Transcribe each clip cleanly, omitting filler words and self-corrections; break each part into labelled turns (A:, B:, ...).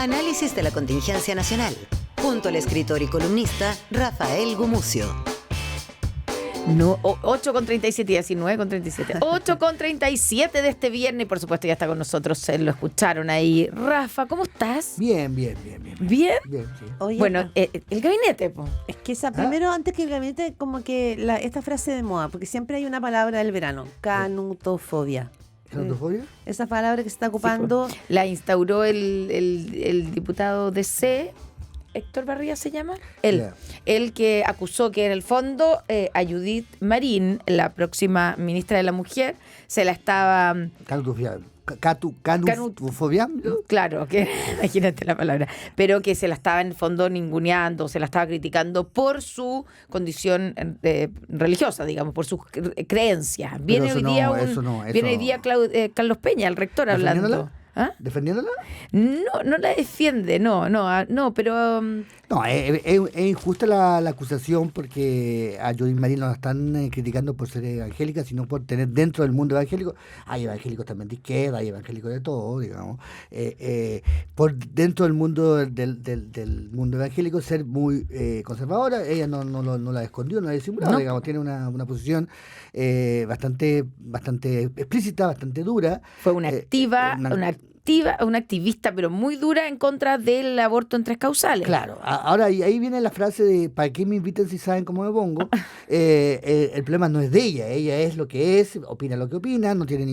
A: Análisis de la contingencia nacional, junto al escritor y columnista Rafael Gumucio.
B: No, 8:37 y 19:37. 8:37 de este viernes, y por supuesto ya está con nosotros, lo escucharon ahí. Rafa, ¿cómo estás?
C: Bien.
B: ¿Bien?
C: Bien, sí.
D: Oye,
B: Bueno, el gabinete, po.
D: es que primero, antes que el gabinete, como que esta frase de moda, porque siempre hay una palabra del verano, canutofobia.
C: ¿Xenotofobia?
D: Esa palabra que se está ocupando.
B: La instauró el diputado DC, Héctor Barría se llama, él que acusó que en el fondo a Judith Marín, la próxima ministra de la Mujer, se la estaba...
C: ¿Canutofobia?
B: Claro, que imagínate la palabra, pero que se la estaba en el fondo ninguneando, se la estaba criticando por su condición religiosa, digamos, por sus creencias. Viene hoy día Carlos Peña, el rector, hablando. ¿Ah?
C: ¿Defendiéndola?
B: No la defiende, no, pero...
C: No, es injusta la acusación porque a Judith Marín no la están criticando por ser evangélica, sino por tener dentro del mundo evangélico, hay evangélicos también de izquierda, hay evangélicos de todo, digamos, por dentro del mundo del mundo evangélico ser muy conservadora. Ella no la escondió, no la disimuló, digamos, tiene una posición bastante explícita, bastante dura.
B: Fue una activista, pero muy dura en contra del aborto en 3 causales.
C: Claro, ahora ahí viene la frase de ¿para qué me invitan si saben cómo me pongo? El problema no es de ella es lo que es, opina lo que opina, no tiene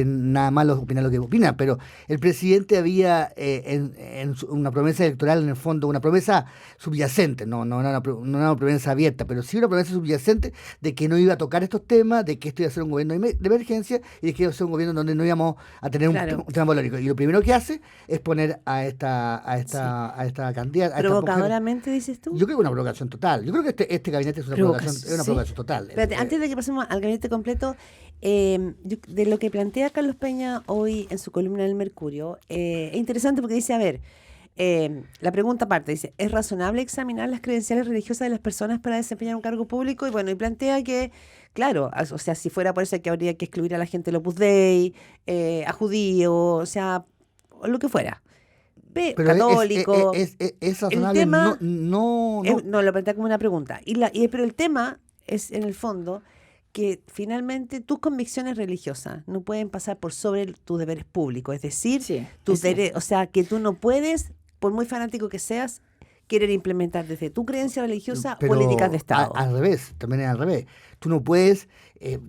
C: nada malo opinar lo que opina, pero el presidente había en una promesa electoral, en el fondo, una promesa subyacente, no una promesa abierta, pero sí una promesa subyacente de que no iba a tocar estos temas, de que esto iba a ser un gobierno de emergencia y de que iba a ser un gobierno donde no íbamos a tener un tema político. Y lo primero que hace es poner a esta candidata.
D: ¿Provocadoramente, dices tú?
C: Yo creo que una provocación total. Yo creo que este gabinete es una provocación total.
D: Espérate, antes de que pasemos al gabinete completo, de lo que plantea Carlos Peña hoy en su columna del Mercurio, es interesante porque dice, a ver, la pregunta parte, dice, ¿es razonable examinar las credenciales religiosas de las personas para desempeñar un cargo público? Y bueno, y plantea que, claro, o sea, si fuera por eso que habría que excluir a la gente del Opus Dei, a judíos, o sea, o lo que fuera. Pero católico.
C: Es razonable.
D: El tema,
C: no,
D: lo plantea como una pregunta. Pero el tema es, en el fondo, que finalmente tus convicciones religiosas no pueden pasar por sobre tus deberes públicos. Es decir, o sea, que tú no puedes, por muy fanático que seas, querer implementar desde tu creencia religiosa políticas de Estado.
C: Al revés, también es al revés. Tú no puedes,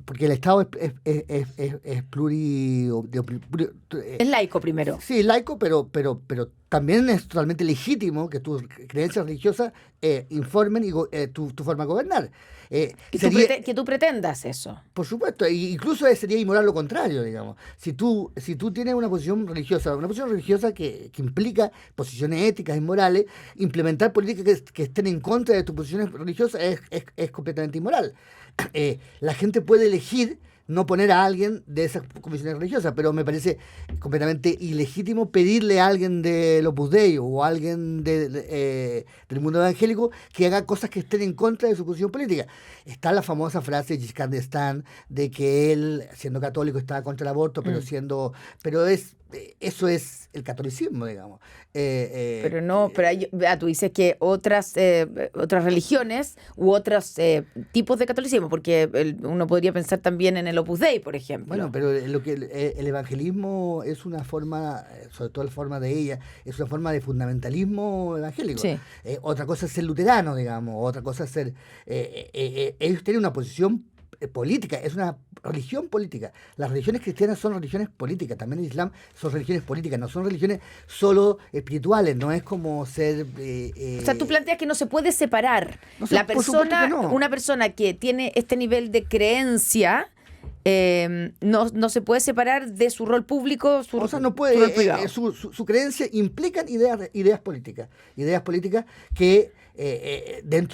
C: porque el Estado es
B: es laico primero.
C: Sí, es laico, pero también es totalmente legítimo que tus creencias religiosas informen tu forma de gobernar.
B: Que tú pretendas eso.
C: Por supuesto, incluso sería inmoral lo contrario, digamos. Si tú tienes una posición religiosa que implica posiciones éticas y morales, implementar políticas que estén en contra de tus posiciones religiosas es completamente inmoral. La gente puede elegir no poner a alguien de esas comisiones religiosas, pero me parece completamente ilegítimo pedirle a alguien del Opus Dei o a alguien del mundo evangélico que haga cosas que estén en contra de su posición política. Está la famosa frase de Giscard d'Estaing de que él, siendo católico, estaba contra el aborto, eso es el catolicismo, digamos.
B: Pero tú dices que otras religiones u otros tipos de catolicismo, porque uno podría pensar también en el Opus Dei, por ejemplo.
C: Bueno, pero el evangelismo es una forma, sobre todo la forma de ella, es una forma de fundamentalismo evangélico.
B: Sí.
C: Otra cosa es ser luterano, digamos, otra cosa es ser... ellos tienen una posición política, es una religión política. Las religiones cristianas son religiones políticas, también el Islam son religiones políticas, no son religiones solo espirituales, no es como ser...
B: o sea, tú planteas que no se puede separar una persona que tiene este nivel de creencia. No se puede separar de su rol público,
C: no puede,
B: su rol privado.
C: Su creencia implican ideas políticas que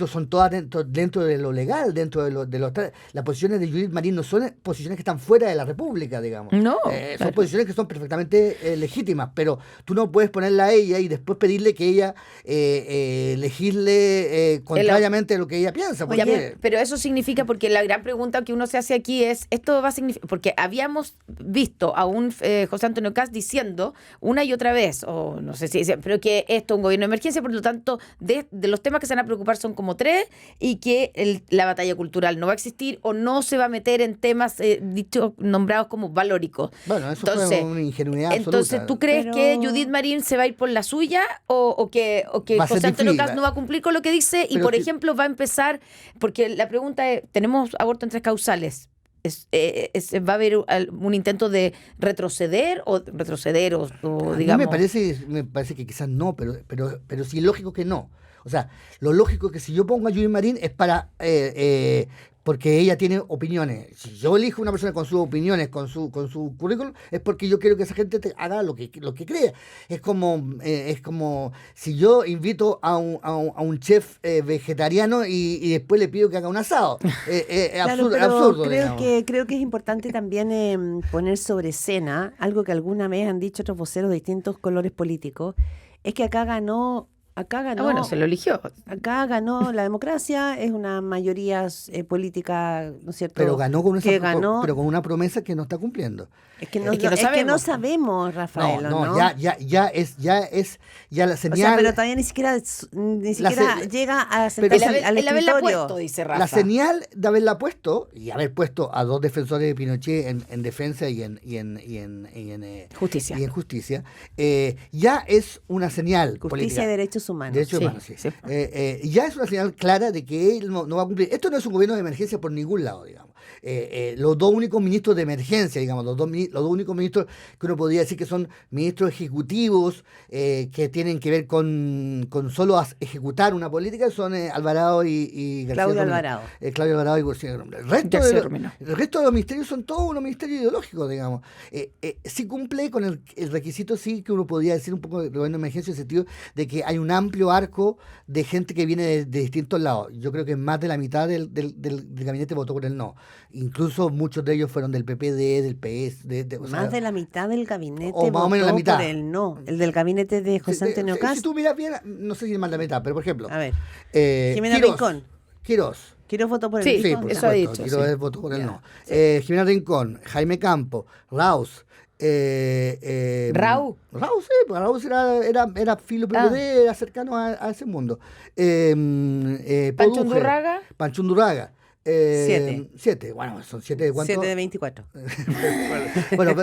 C: son todas dentro de lo legal, dentro de las posiciones de Judith Marín no son posiciones que están fuera de la República, digamos.
B: No.
C: Son posiciones que son perfectamente legítimas, pero tú no puedes ponerla a ella y después pedirle que ella legisle contrariamente a lo que ella piensa.
B: Oye, pero eso significa, porque la gran pregunta que uno se hace aquí es, esto va a significar, porque habíamos visto a un José Antonio Kast diciendo una y otra vez, o no sé si dice, pero que esto es un gobierno de emergencia, por lo tanto, de los temas que se van a preocupar son como 3, y que la batalla cultural no va a existir o no se va a meter en temas nombrados como valóricos.
C: Bueno, eso fue una ingenuidad absoluta.
B: Entonces, ¿tú crees que Judith Marín se va a ir por la suya o que José Antonio Kast no va a cumplir con lo que dice y, por ejemplo, va a empezar, porque la pregunta es, tenemos aborto en 3 causales, ¿va a haber un intento de retroceder o digamos?
C: Me parece que quizás no, pero sí es lógico que no. O sea, lo lógico es que si yo pongo a Judith Marín es para porque ella tiene opiniones. Si yo elijo una persona con sus opiniones, con su currículum, es porque yo quiero que esa gente haga lo que crea. Es como si yo invito a un chef vegetariano y después le pido que haga un asado. Absurdo.
D: Creo que es importante también poner sobre escena algo que alguna vez han dicho otros voceros de distintos colores políticos, es que acá ganó,
B: bueno, se lo eligió.
D: Acá ganó la democracia, es una mayoría política, ¿no es cierto?
C: Pero ganó pero con una promesa que no está cumpliendo.
D: Es que no sabemos, Rafael.
C: No, ya la señal.
D: O sea, pero todavía ni siquiera llega a sentarse al escritorio.
B: El haberla puesto, dice Rafa.
C: La señal de haberla puesto y haber puesto a 2 defensores de Pinochet en defensa y en
B: justicia.
C: Y en justicia, ya es una señal
D: Justicia
C: política.
D: y derechos humanos.
C: Derechos humanos, sí. Ya es una señal clara de que él no va a cumplir. Esto no es un gobierno de emergencia por ningún lado, digamos. Los 2 únicos ministros de emergencia, digamos, los dos únicos ministros que uno podría decir que son ministros ejecutivos que tienen que ver con solo ejecutar una política son Alvarado y García
D: Claudio
C: Romero.
D: Alvarado.
C: Claudio Alvarado y García Romero. El resto de los ministerios son todos unos ministerios ideológicos, digamos. Sí cumple con el requisito, sí, que uno podría decir un poco de gobierno de emergencia en el sentido de que hay un amplio arco de gente que viene de distintos lados. Yo creo que más de la mitad del gabinete votó por el no. Incluso muchos de ellos fueron del PPD, del PS.
D: Más de la mitad del gabinete
C: o más o menos la mitad.
D: Por el no. El del gabinete de José Antonio Kast.
C: Si tú miras bien, no sé si es más de la mitad, pero por ejemplo.
D: A ver. Jimena Rincón.
C: Quirós
D: votó por el
C: no.
B: Sí, por eso ha dicho.
C: Quirós votó por el no. Jimena Rincón, Jaime Campo, Raus.
B: Raúl,
C: sí, pues Raúl era filo PPD, era cercano a ese mundo.
B: Pancho Undurraga.
C: 7. Bueno, son 7 de cuánto.
D: 7 de 24.
C: Bueno,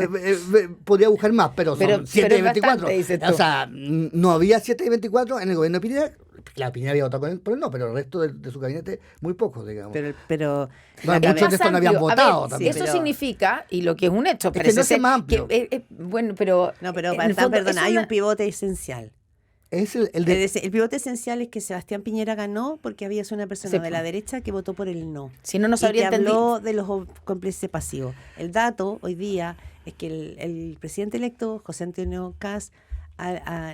C: podría buscar más, pero son 7 de 24. O sea, no había 7 de 24 en el gobierno de Piñera. La Piñera había votado por el no, pero el resto de su gabinete, muy pocos, digamos.
D: Pero
C: muchos de estos no habían votado también.
B: Eso significa, y lo que es un hecho,
C: es que no es más amplio.
B: Bueno, pero.
D: No, pero perdona, hay un pivote esencial.
C: Es el
D: pivote esencial es que Sebastián Piñera ganó porque había una persona de la derecha que votó por el no.
B: Si no sabría entender.
D: Habló de los cómplices pasivos. El dato hoy día es que el presidente electo, José Antonio Kast,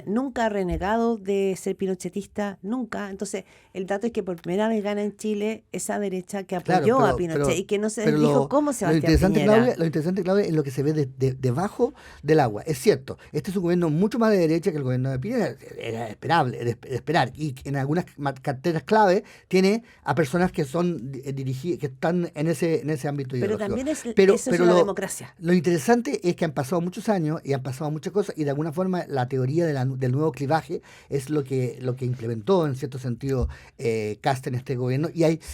D: nunca ha renegado de ser pinochetista, nunca. Entonces, el dato es que por primera vez gana en Chile esa derecha que apoyó a Pinochet y que no se dijo cómo Sebastián Piñera.
C: Lo interesante, Claudia, es lo que se ve debajo del agua. Es cierto, este es un gobierno mucho más de derecha que el gobierno de Piñera. Era esperable, de esperar. Y en algunas carteras clave tiene a personas que son dirigidas, que están en ese ámbito ideológico.
D: Pero también eso es la democracia.
C: Lo interesante es que han pasado muchos años y han pasado muchas cosas y de alguna forma la teoría del nuevo clivaje es lo que implementó en cierto sentido Kast en este gobierno.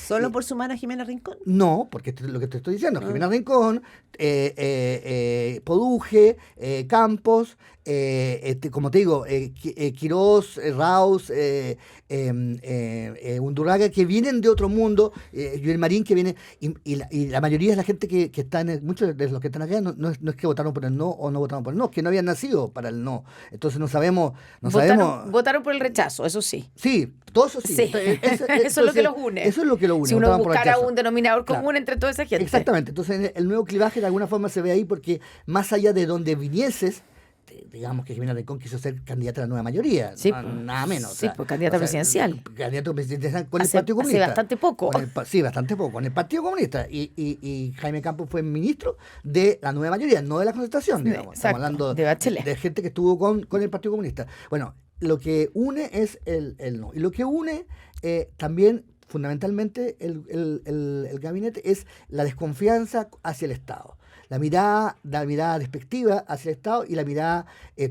D: ¿Solo por sumar a Jimena Rincón?
C: No, porque lo que te estoy diciendo, Jimena Rincón, Poduje, Campos, como te digo, Quirós, Raus, Undurraga, que vienen de otro mundo, Joel Marín, que viene, y la mayoría de la gente que está muchos de los que están acá no es que votaron por el no o no votaron por el no, es que no habían nacido para el no. Entonces no sabemos.
B: Votaron por el rechazo, eso sí.
C: Sí, todo eso sí.
B: Eso es lo que los une.
C: Eso es lo que lo une.
B: Si uno buscara un denominador común entre toda esa gente.
C: Exactamente. Entonces el nuevo clivaje de alguna forma se ve ahí porque más allá de donde vinieses, digamos que Jimena Rincón quiso ser candidata a la nueva mayoría,
B: Sí,
C: nada menos.
B: sí, pues, candidata presidencial.
C: Candidato presidencial con el
B: Hace
C: Partido Comunista.
B: bastante poco.
C: Sí, bastante poco, con el Partido Comunista. Y Jaime Campos fue ministro de la nueva mayoría, no de la Concertación, digamos.
B: Exacto,
C: Estamos hablando
B: de Bachelet.
C: de gente que estuvo con el Partido Comunista. Bueno, lo que une es el no. Y lo que une también, fundamentalmente, el gabinete es la desconfianza hacia el Estado. La mirada despectiva hacia el Estado y la mirada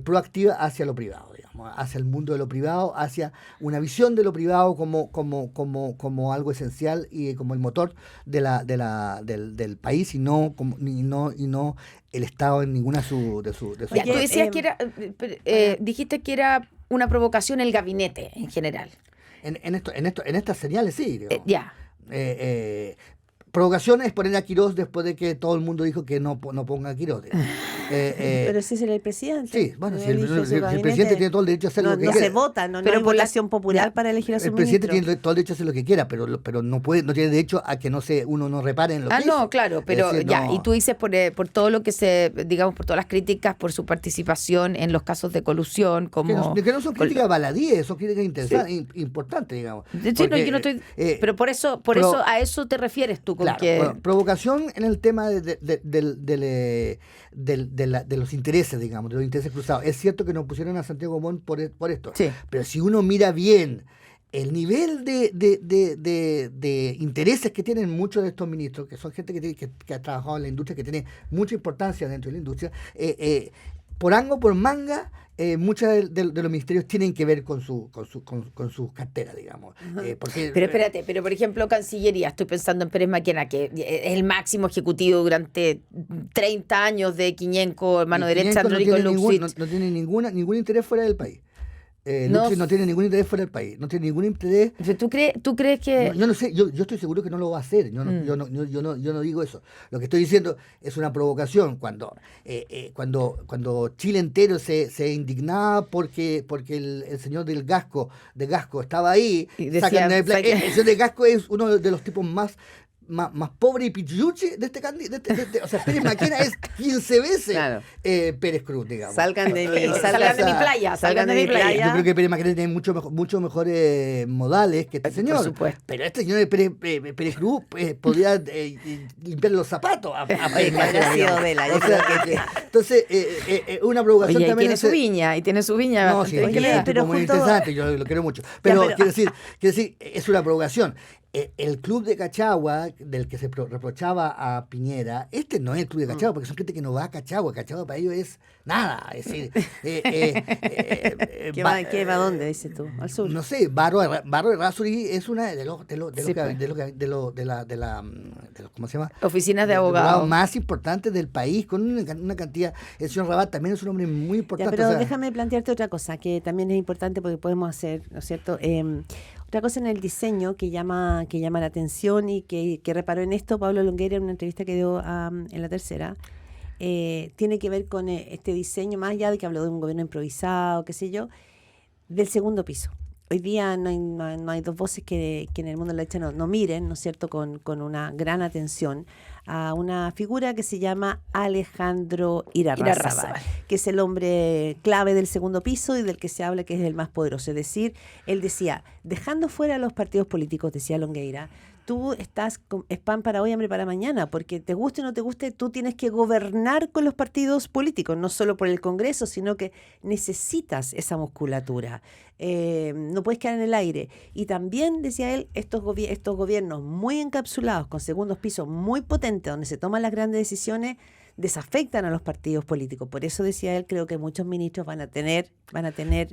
C: proactiva hacia lo privado, digamos, hacia el mundo de lo privado, hacia una visión de lo privado como algo esencial y como el motor del país y no el Estado en ninguna de sus
B: Ya, tú
C: partes.
B: decías que era, dijiste que era una provocación el gabinete en general.
C: En estas señales sí, digamos.
B: Ya.
C: Provocación es poner a Quirós después de que todo el mundo dijo que no ponga a Quirós.
D: Pero si es el presidente.
C: Sí, bueno, si
D: elige su
C: el
D: gabinete,
C: presidente tiene todo el derecho a hacer lo que
D: no
C: quiera.
D: se vota, no
B: Pero
D: hay
B: por la-
D: votación popular para elegir a su
C: El presidente
D: ministro.
C: tiene todo el derecho a hacer lo que quiera, pero no tiene derecho a que uno no repare en lo que
B: No,
C: hizo.
B: claro, pero
C: Es decir,
B: ya,
C: no.
B: y tú dices por todo lo que digamos, por todas las críticas, por su participación en los casos de colusión, como...
C: Que no son críticas baladíes, son críticas interesantes, importantes, digamos.
B: Sí, no,
C: Porque,
B: yo no estoy... pero por eso
C: pro-
B: a eso te refieres tú, con
C: Claro,
B: que...
C: bueno, provocación en el tema de los intereses, digamos, de los intereses cruzados. Es cierto que nos pusieron a Santiago Montt por esto,
B: Sí.
C: pero si uno mira bien el nivel de intereses que tienen muchos de estos ministros, que son gente que ha trabajado en la industria, que tiene mucha importancia dentro de la industria, por ango, por manga, muchos de los ministerios tienen que ver con sus carteras, digamos. Porque,
B: Pero espérate, pero por ejemplo, Cancillería, estoy pensando en Pérez Maquena, que es el máximo ejecutivo durante 30 años de Quiñenco, mano derecha, Andrónico Luxich.
C: no tiene ningún interés fuera del país.
B: No
C: Luxich no tiene ningún interés fuera del país. No tiene ningún interés.
B: ¿Tú crees que...?
C: Yo no sé, yo estoy seguro que no lo va a hacer. Yo no digo eso. Lo que estoy diciendo es una provocación cuando Chile entero se indignaba porque el señor de Gasco estaba ahí.
B: Y decía,
C: El señor de Gasco es uno de los tipos más pobre y pichuchi de este candidato. O sea, Pérez Maquena es 15 veces
D: Claro.
C: Pérez Cruz, digamos.
D: Salgan de mi
B: Salgan de mi playa, salgan de mi playa.
C: Yo creo que Pérez Maquena tiene mucho mejores modales que este señor.
B: Por supuesto.
C: Pero este señor Pérez Cruz podría limpiarle los zapatos a Pérez
D: Oye, que habrá
C: Maquena,
D: sido
C: digamos.
D: Vela, yo
C: O sea,
D: creo que-
C: entonces, una provocación
B: Oye, y
C: también.
B: tiene su viña
C: No,
B: bastante
C: sí,
B: bien
C: es
B: creada.
D: pero
C: muy
D: junto-
C: interesante, yo lo quiero mucho. Pero,
D: pero-
C: quiero decir, es una provocación. El club de Cachagua, del que se reprochaba a Piñera, este no es el club de Cachagua, porque son gente que no va a Cachagua. Cachagua para ellos es nada. Es decir,
D: ¿Qué va a dónde, dices tú? Al sur.
C: no sé, Barro de Rasuri es una de los
B: Sí, pues.
C: ¿cómo se llama?
B: Oficinas de abogados.
C: Más importantes del país, con una cantidad. El señor Rabat también es un hombre muy
D: Ya,
C: importante.
D: pero
C: o sea,
D: déjame plantearte otra cosa que también es importante porque podemos hacer, ¿no es cierto? Otra cosa en el diseño que llama la atención y que reparó en esto Pablo Longueira en una entrevista que dio en La Tercera, tiene que ver con este diseño, más allá de que habló de un gobierno improvisado, qué sé yo, del segundo piso. Hoy día no hay dos voces que en el mundo de la derecha no miren, ¿no es cierto?, con una gran atención a una figura que se llama Alejandro Irarrázaval, que es el hombre clave del segundo piso y del que se habla que es el más poderoso. Es decir, él decía, dejando fuera a los partidos políticos, decía Longueira, tú es pan para hoy, hambre para mañana, porque te guste o no te guste, tú tienes que gobernar con los partidos políticos, no solo por el Congreso, sino que necesitas esa musculatura. No puedes quedar en el aire. Y también, decía él, estos gobiernos muy encapsulados, con segundos pisos muy potentes, donde se toman las grandes decisiones, desafectan a los partidos políticos. Por eso, decía él, creo que muchos ministros van a tener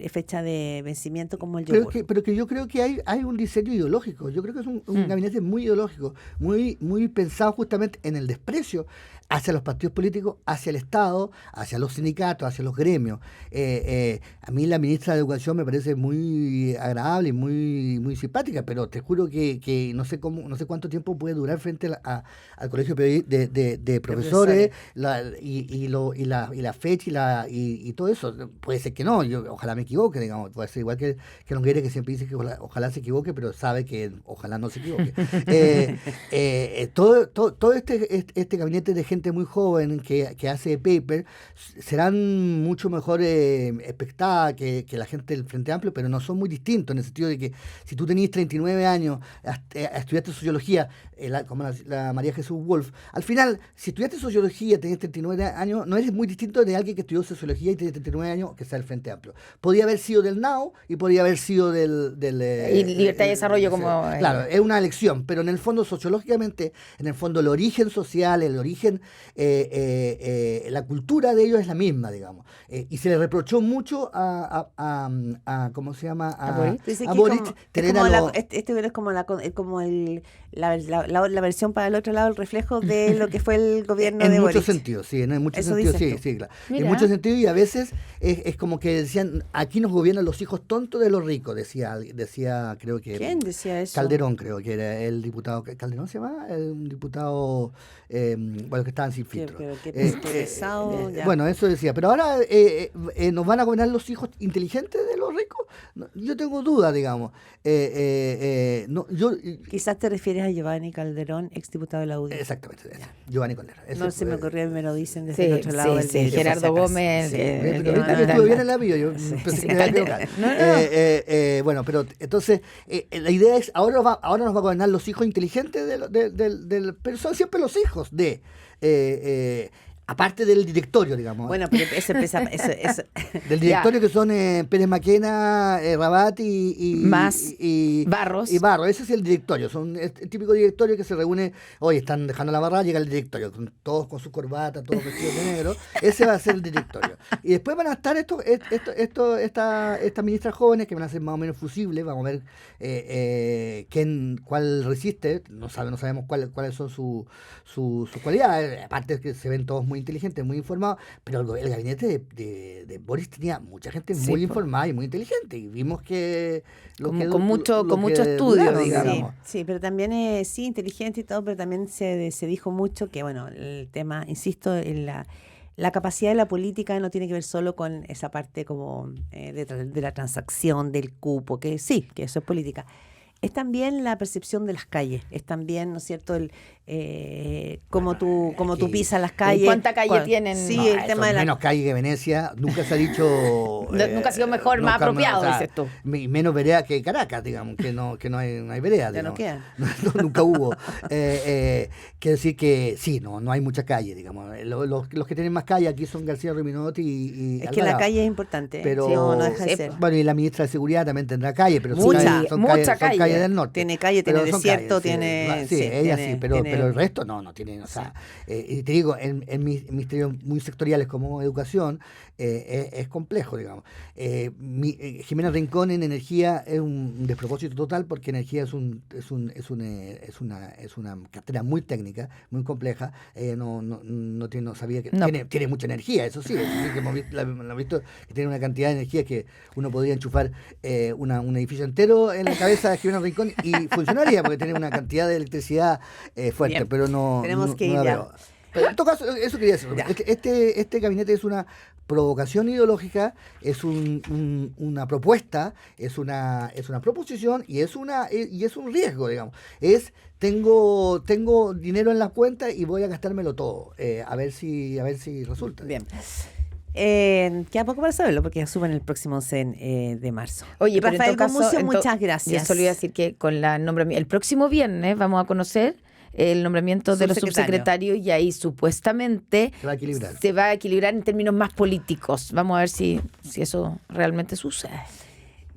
D: fecha de vencimiento como el yogur.
C: Pero que yo creo que hay un diseño ideológico. Yo creo que es un gabinete muy ideológico, muy pensado justamente en el desprecio hacia los partidos políticos, hacia el Estado, hacia los sindicatos, hacia los gremios. A mí la ministra de Educación me parece muy agradable y muy simpática, pero te juro que no sé cuánto tiempo puede durar frente al colegio de profesores y la fecha y todo eso. Puede ser que no, ojalá me equivoque, digamos, puede ser igual que Longueira, que siempre dice que ojalá se equivoque, pero sabe que ojalá no se equivoque. Todo este gabinete de gente gente muy joven que hace paper serán mucho mejor expectadas que la gente del Frente Amplio, pero no son muy distintos en el sentido de que si tú tenías 39 años, estudiaste sociología, como la María Jesús Wolf, al final, si estudiaste sociología, tenías 39 años, no eres muy distinto de alguien que estudió sociología y tiene 39 años que sea del Frente Amplio. Podría haber sido del NAO y podría haber sido del
B: y Libertad y Desarrollo como...
C: Claro, es una elección, pero en el fondo, sociológicamente, en el fondo el origen social, el origen, la cultura de ellos es la misma, digamos. Y se le reprochó mucho ¿cómo se llama?
D: A
C: Boric tener
D: es como la versión para el otro lado, el reflejo de lo que fue el gobierno de Boric.
C: En muchos sentidos, sí, en muchos
D: Eso
C: sentidos,
D: dices
C: sí,
D: tú.
C: claro.
B: Mira.
C: En muchos sentidos, y a veces es como que decían, aquí nos gobiernan los hijos tontos de los ricos, decía creo que...
D: ¿Quién decía eso?
C: Calderón, creo que era el diputado. ¿Calderón se llama? Un diputado, bueno, que estaban sin filtro.
D: Qué pesado, ya.
C: Bueno, eso decía. Pero ahora nos van a gobernar los hijos inteligentes de los ricos. No, yo tengo dudas, digamos.
D: Quizás te refieres a Giovanni Calderón, exdiputado de la UDI.
C: Exactamente, Giovanni Colera.
D: No se me ocurrió, me lo dicen desde el otro lado del
B: sí,
D: vidrio,
B: Gerardo
D: por si acaso.
B: Gómez.
C: Pero viste que estuvo bien el apellido, yo pensé que me iba a equivocar. Bueno, pero entonces la idea es, ahora nos va a gobernar los hijos inteligentes pero son siempre los hijos aparte del directorio, digamos.
D: Bueno, pero eso empieza... Eso.
C: Del directorio que son Pérez Maquena, Rabat
B: y Barros.
C: Y Barros, ese es el directorio. Son el típico directorio que se reúne, hoy están dejando la barra, llega el directorio, todos con su corbata, todos vestidos de negro. Ese va a ser el directorio. Y después van a estar estas ministras jóvenes que van a ser más o menos fusibles, vamos a ver cuál resiste, no sabemos cuáles son sus cualidades, aparte que se ven todos muy inteligentes, muy informados, pero el gabinete de Boris tenía mucha gente muy informada y muy inteligente, y vimos que...
B: con mucho estudio, digamos.
D: Sí, pero también sí, inteligente y todo, pero también se dijo mucho que, bueno, el tema, insisto, en la capacidad de la política no tiene que ver solo con esa parte como de la transacción, del cupo, que sí, que eso es política. Es también la percepción de las calles, es también, ¿no es cierto?, cómo tú pisas las calles.
B: ¿Cuánta calle tienen?
D: Sí,
C: No,
D: el tema de la...
C: menos calle que Venecia, nunca se ha dicho...
B: nunca ha sido mejor, más apropiado, dices tú.
C: Menos vereda que Caracas, digamos, que no hay vereda.
D: Ya no quedan.
C: Nunca hubo. Quiere decir que sí, no hay mucha calle, digamos. Los que tienen más calle aquí son García Rominotti y
D: Es que la calle es importante,
C: pero,
D: no deja de ser.
C: Bueno, y la ministra de Seguridad también tendrá calle, pero
B: mucha calle.
C: Calles del norte.
D: Tiene calle, tiene
C: Pero son
D: desierto,
C: calles,
D: tiene...
C: Sí, ella
D: tiene,
C: sí, pero el resto no tiene, o sea, y te digo, en ministerios muy sectoriales como educación, es complejo, digamos. Jimena Rincón en energía es un despropósito total, porque energía es una cartera muy técnica, muy compleja. No sabía que tiene mucha energía, eso sí que hemos visto que tiene una cantidad de energía que uno podría enchufar un edificio entero en la cabeza de Jimena Rincón y funcionaría, porque tiene una cantidad de electricidad fuerte. Bien, pero
D: tenemos que ir ya.
C: Pero en todo caso, eso quería decir. Este gabinete es una provocación ideológica, es una propuesta, es una proposición y es un riesgo, digamos. Tengo dinero en la cuenta y voy a gastármelo todo, a ver si resulta.
D: Bien. Queda poco para saberlo, porque asumen el próximo 11 de marzo.
B: Oye, pero
D: Rafael
B: en todo
D: Gumucio,
B: caso,
D: muchas gracias.
B: Yo solo iba a decir que con la nombramiento, el próximo viernes vamos a conocer el nombramiento de los subsecretarios, y ahí supuestamente se va a equilibrar en términos más políticos. Vamos a ver si eso realmente sucede.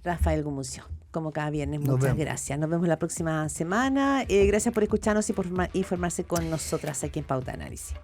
D: Rafael Gumucio, como cada viernes, muchas gracias. Nos vemos la próxima semana. Gracias por escucharnos y por informarse con nosotras aquí en Pauta Análisis.